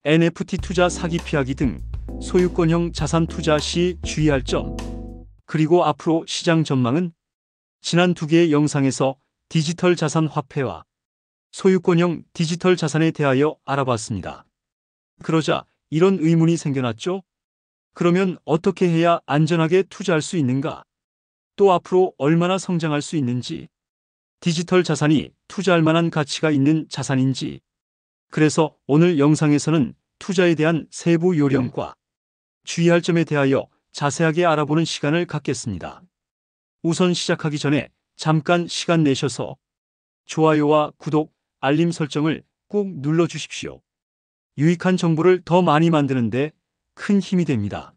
NFT 투자 사기 피하기 등 소유권형 자산 투자 시 주의할 점, 그리고 앞으로 시장 전망은? 지난 두 개의 영상에서 디지털 자산 화폐와 소유권형 디지털 자산에 대하여 알아봤습니다. 그러자 이런 의문이 생겨났죠? 그러면 어떻게 해야 안전하게 투자할 수 있는가? 또 앞으로 얼마나 성장할 수 있는지? 디지털 자산이 투자할 만한 가치가 있는 자산인지? 그래서 오늘 영상에서는 투자에 대한 세부 요령과 주의할 점에 대하여 자세하게 알아보는 시간을 갖겠습니다. 우선 시작하기 전에 잠깐 시간 내셔서 좋아요와 구독, 알림 설정을 꼭 눌러주십시오. 유익한 정보를 더 많이 만드는데 큰 힘이 됩니다.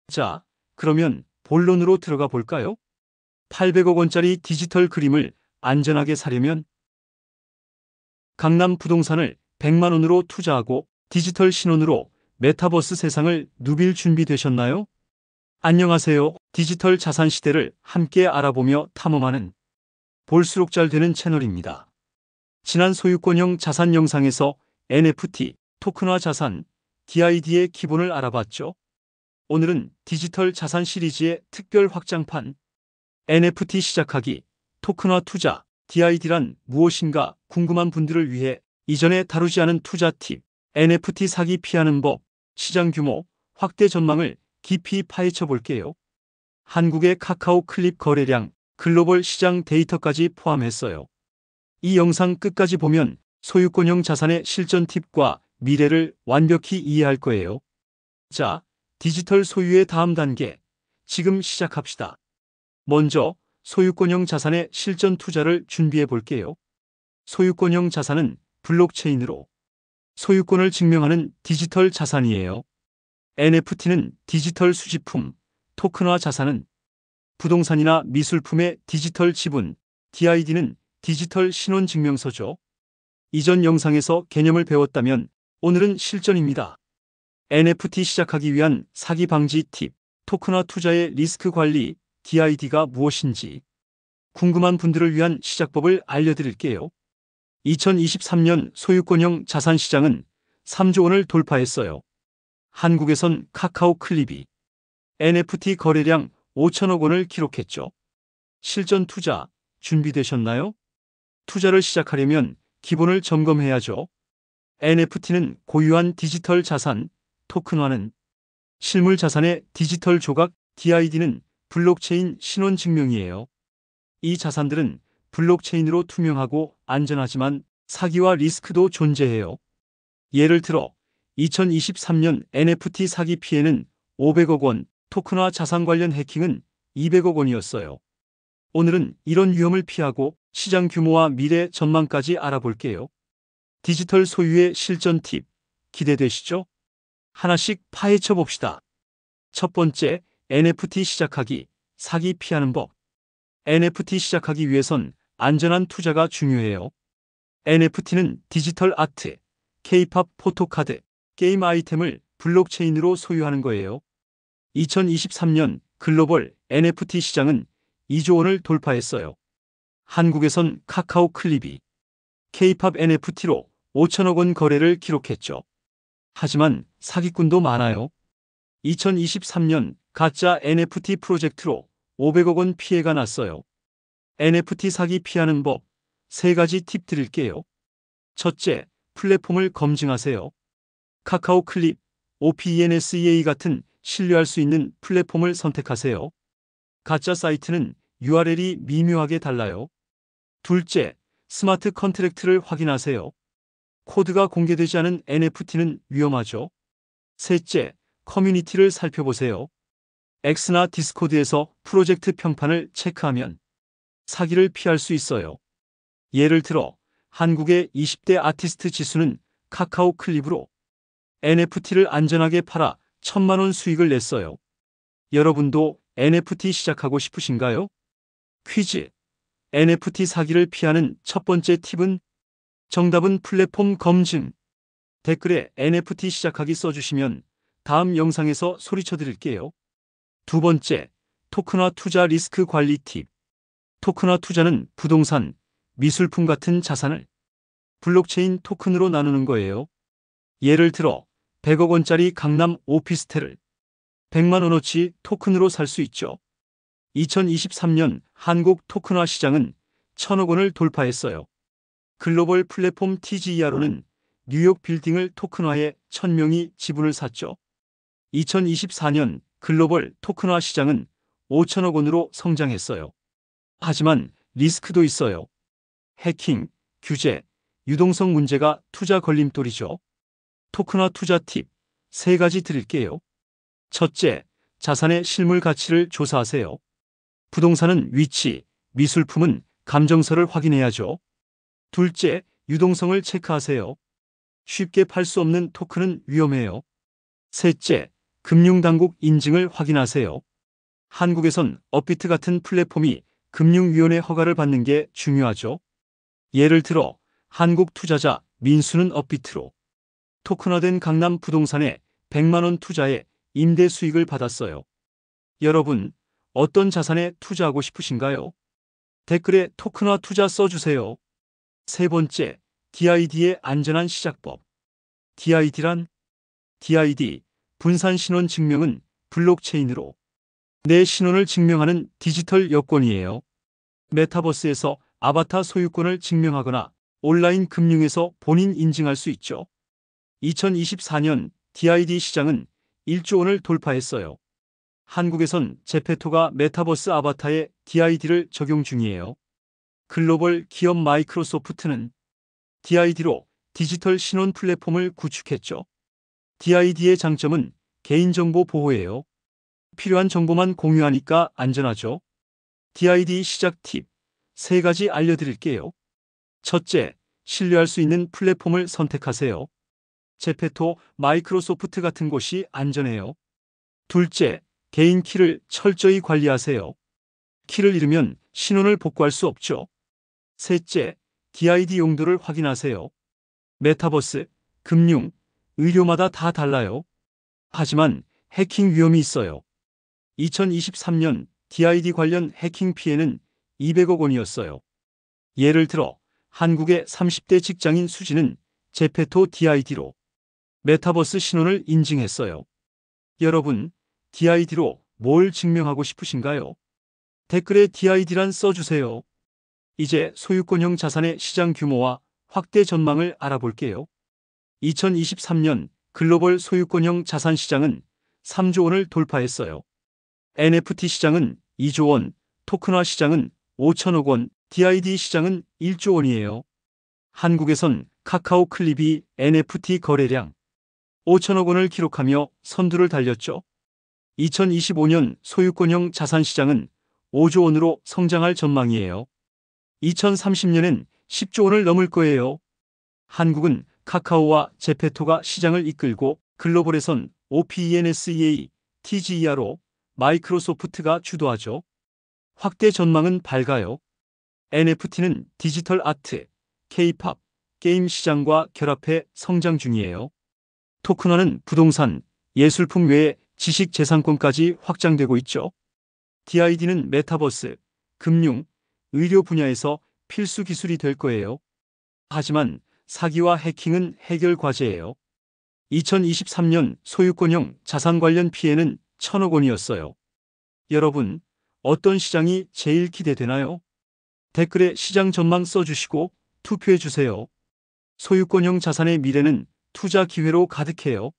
자, 그러면 본론으로 들어가 볼까요? 800억 원짜리 디지털 그림을 안전하게 사려면 강남 부동산을 100만 원으로 투자하고 디지털 신혼으로 메타버스 세상을 누빌 준비 되셨나요? 안녕하세요. 디지털 자산 시대를 함께 알아보며 탐험하는 볼수록 잘 되는 채널입니다. 지난 소유권형 자산 영상에서 NFT, 토큰화 자산, DID의 기본을 알아봤죠. 오늘은 디지털 자산 시리즈의 특별 확장판, NFT 시작하기, 토큰화 투자, DID란 무엇인가 궁금한 분들을 위해 이전에 다루지 않은 투자 팁, NFT 사기 피하는 법, 시장 규모, 확대 전망을 깊이 파헤쳐 볼게요. 한국의 카카오 클립 거래량, 글로벌 시장 데이터까지 포함했어요. 이 영상 끝까지 보면 소유권형 자산의 실전 팁과 미래를 완벽히 이해할 거예요. 자, 디지털 소유의 다음 단계, 지금 시작합시다. 먼저 소유권형 자산의 실전 투자를 준비해 볼게요. 소유권형 자산은 블록체인으로 소유권을 증명하는 디지털 자산이에요. NFT는 디지털 수집품, 토큰화 자산은 부동산이나 미술품의 디지털 지분, DID는 디지털 신원 증명서죠. 이전 영상에서 개념을 배웠다면 오늘은 실전입니다. NFT 시작하기 위한 사기 방지 팁, 토큰화 투자의 리스크 관리, DID가 무엇인지 궁금한 분들을 위한 시작법을 알려드릴게요. 2023년 소유권형 자산 시장은 3조 원을 돌파했어요. 한국에선 카카오 클립이 NFT 거래량 5천억 원을 기록했죠. 실전 투자 준비되셨나요? 투자를 시작하려면 기본을 점검해야죠. NFT는 고유한 디지털 자산, 토큰화는 실물 자산의 디지털 조각, DID는 블록체인 신원 증명이에요. 이 자산들은 블록체인으로 투명하고 안전하지만 사기와 리스크도 존재해요. 예를 들어 2023년 NFT 사기 피해는 500억 원, 토큰화 자산 관련 해킹은 200억 원이었어요. 오늘은 이런 위험을 피하고 시장 규모와 미래 전망까지 알아볼게요. 디지털 소유의 실전 팁, 기대되시죠? 하나씩 파헤쳐 봅시다. 첫 번째, NFT 시작하기, 사기 피하는 법. NFT 시작하기 위해선 안전한 투자가 중요해요. NFT는 디지털 아트, K-팝 포토카드, 게임 아이템을 블록체인으로 소유하는 거예요. 2023년 글로벌 NFT 시장은 2조 원을 돌파했어요. 한국에선 카카오 클립이 K-팝 NFT로 5천억 원 거래를 기록했죠. 하지만 사기꾼도 많아요. 2023년 가짜 NFT 프로젝트로 500억 원 피해가 났어요. NFT 사기 피하는 법, 3가지 팁 드릴게요. 첫째, 플랫폼을 검증하세요. 카카오 클립, OpenSea 같은 신뢰할 수 있는 플랫폼을 선택하세요. 가짜 사이트는 URL이 미묘하게 달라요. 둘째, 스마트 컨트랙트를 확인하세요. 코드가 공개되지 않은 NFT는 위험하죠. 셋째, 커뮤니티를 살펴보세요. X나 디스코드에서 프로젝트 평판을 체크하면 사기를 피할 수 있어요. 예를 들어 한국의 20대 아티스트 지수는 카카오 클립으로 NFT를 안전하게 팔아 1,000만 원 수익을 냈어요. 여러분도 NFT 시작하고 싶으신가요? 퀴즈. NFT 사기를 피하는 첫 번째 팁은? 정답은 플랫폼 검증. 댓글에 NFT 시작하기 써주시면 다음 영상에서 소리쳐 드릴게요. 두 번째, 토큰화 투자 리스크 관리 팁. 토큰화 투자는 부동산, 미술품 같은 자산을 블록체인 토큰으로 나누는 거예요. 예를 들어 100억 원짜리 강남 오피스텔을 100만 원어치 토큰으로 살 수 있죠. 2023년 한국 토큰화 시장은 1000억 원을 돌파했어요. 글로벌 플랫폼 TGER로는 뉴욕 빌딩을 토큰화해 1000명이 지분을 샀죠. 2024년 글로벌 토큰화 시장은 5천억 원으로 성장했어요. 하지만 리스크도 있어요. 해킹, 규제, 유동성 문제가 투자 걸림돌이죠. 토큰화 투자 팁 3가지 드릴게요. 첫째, 자산의 실물 가치를 조사하세요. 부동산은 위치, 미술품은 감정서를 확인해야죠. 둘째, 유동성을 체크하세요. 쉽게 팔 수 없는 토큰은 위험해요. 셋째, 금융당국 인증을 확인하세요. 한국에선 업비트 같은 플랫폼이 금융위원회 허가를 받는 게 중요하죠. 예를 들어 한국투자자 민수는 업비트로 토큰화된 강남 부동산에 100만 원 투자해 임대 수익을 받았어요. 여러분, 어떤 자산에 투자하고 싶으신가요? 댓글에 토큰화 투자 써주세요. 세 번째, DID의 안전한 시작법. DID란 DID, 분산 신원 증명은 블록체인으로 내 신원을 증명하는 디지털 여권이에요. 메타버스에서 아바타 소유권을 증명하거나 온라인 금융에서 본인 인증할 수 있죠. 2024년 DID 시장은 1조 원을 돌파했어요. 한국에선 제페토가 메타버스 아바타에 DID를 적용 중이에요. 글로벌 기업 마이크로소프트는 DID로 디지털 신원 플랫폼을 구축했죠. DID의 장점은 개인정보 보호예요. 필요한 정보만 공유하니까 안전하죠. DID 시작 팁 3가지 알려드릴게요. 첫째, 신뢰할 수 있는 플랫폼을 선택하세요. 제페토, 마이크로소프트 같은 곳이 안전해요. 둘째, 개인 키를 철저히 관리하세요. 키를 잃으면 신원을 복구할 수 없죠. 셋째, DID 용도를 확인하세요. 메타버스, 금융, 의료마다 다 달라요. 하지만 해킹 위험이 있어요. 2023년 DID 관련 해킹 피해는 200억 원이었어요. 예를 들어 한국의 30대 직장인 수지는 제페토 DID로 메타버스 신원을 인증했어요. 여러분, DID로 뭘 증명하고 싶으신가요? 댓글에 DID란 써주세요. 이제 소유권형 자산의 시장 규모와 확대 전망을 알아볼게요. 2023년 글로벌 소유권형 자산 시장은 3조 원을 돌파했어요. NFT 시장은 2조 원, 토큰화 시장은 5천억 원, DID 시장은 1조 원이에요. 한국에선 카카오 클립이 NFT 거래량 5천억 원을 기록하며 선두를 달렸죠. 2025년 소유권형 자산 시장은 5조 원으로 성장할 전망이에요. 2030년엔 10조 원을 넘을 거예요. 한국은 카카오와 제페토가 시장을 이끌고 글로벌에선 OPENSEA, TGER로 마이크로소프트가 주도하죠. 확대 전망은 밝아요. NFT는 디지털 아트, K-팝, 게임 시장과 결합해 성장 중이에요. 토큰화는 부동산, 예술품 외에 지식재산권까지 확장되고 있죠. DID는 메타버스, 금융, 의료 분야에서 필수 기술이 될 거예요. 하지만 사기와 해킹은 해결 과제예요. 2023년 소유권형 자산 관련 피해는 1000억 원이었어요. 여러분, 어떤 시장이 제일 기대되나요? 댓글에 시장 전망 써주시고 투표해주세요. 소유권형 자산의 미래는 투자 기회로 가득해요.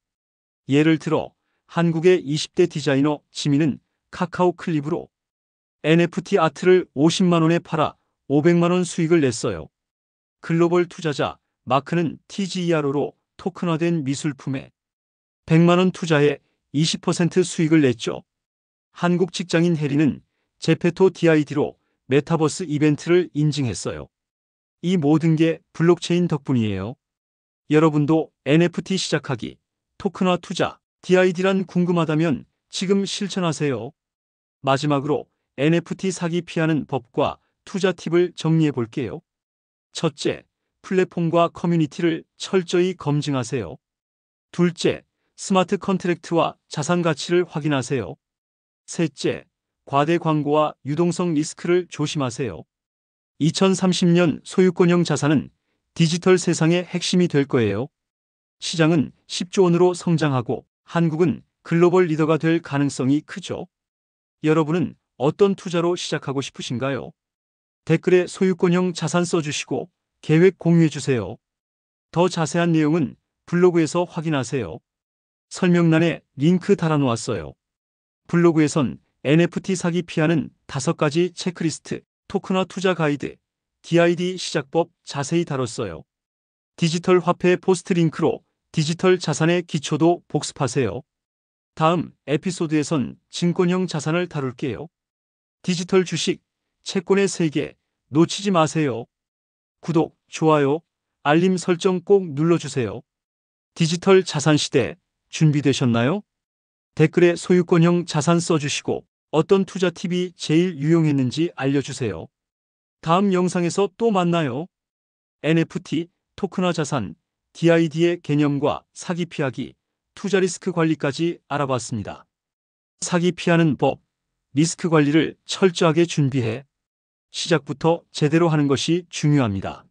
예를 들어 한국의 20대 디자이너 지민은 카카오 클립으로 NFT 아트를 50만 원에 팔아 500만 원 수익을 냈어요. 글로벌 투자자 마크는 TGER로 토큰화된 미술품에 100만 원 투자해 20% 수익을 냈죠. 한국 직장인 해리는 제페토 DID로 메타버스 이벤트를 인증했어요. 이 모든 게 블록체인 덕분이에요. 여러분도 NFT 시작하기, 토큰화 투자, DID란 궁금하다면 지금 실천하세요. 마지막으로 NFT 사기 피하는 법과 투자 팁을 정리해 볼게요. 첫째, 플랫폼과 커뮤니티를 철저히 검증하세요. 둘째, 스마트 컨트랙트와 자산 가치를 확인하세요. 셋째, 과대 광고와 유동성 리스크를 조심하세요. 2030년 소유권형 자산은 디지털 세상의 핵심이 될 거예요. 시장은 10조 원으로 성장하고 한국은 글로벌 리더가 될 가능성이 크죠. 여러분은 어떤 투자로 시작하고 싶으신가요? 댓글에 소유권형 자산 써주시고 계획 공유해주세요. 더 자세한 내용은 블로그에서 확인하세요. 설명란에 링크 달아놓았어요. 블로그에선 NFT 사기 피하는 5가지 체크리스트, 토큰화 투자 가이드, DID 시작법 자세히 다뤘어요. 디지털 화폐 포스트 링크로 디지털 자산의 기초도 복습하세요. 다음 에피소드에선 증권형 자산을 다룰게요. 디지털 주식, 채권의 세계 놓치지 마세요. 구독, 좋아요, 알림 설정 꼭 눌러주세요. 디지털 자산 시대 준비되셨나요? 댓글에 소유권형 자산 써주시고 어떤 투자 팁이 제일 유용했는지 알려주세요. 다음 영상에서 또 만나요. NFT, 토큰화 자산, DID의 개념과 사기 피하기, 투자 리스크 관리까지 알아봤습니다. 사기 피하는 법, 리스크 관리를 철저하게 준비해 시작부터 제대로 하는 것이 중요합니다.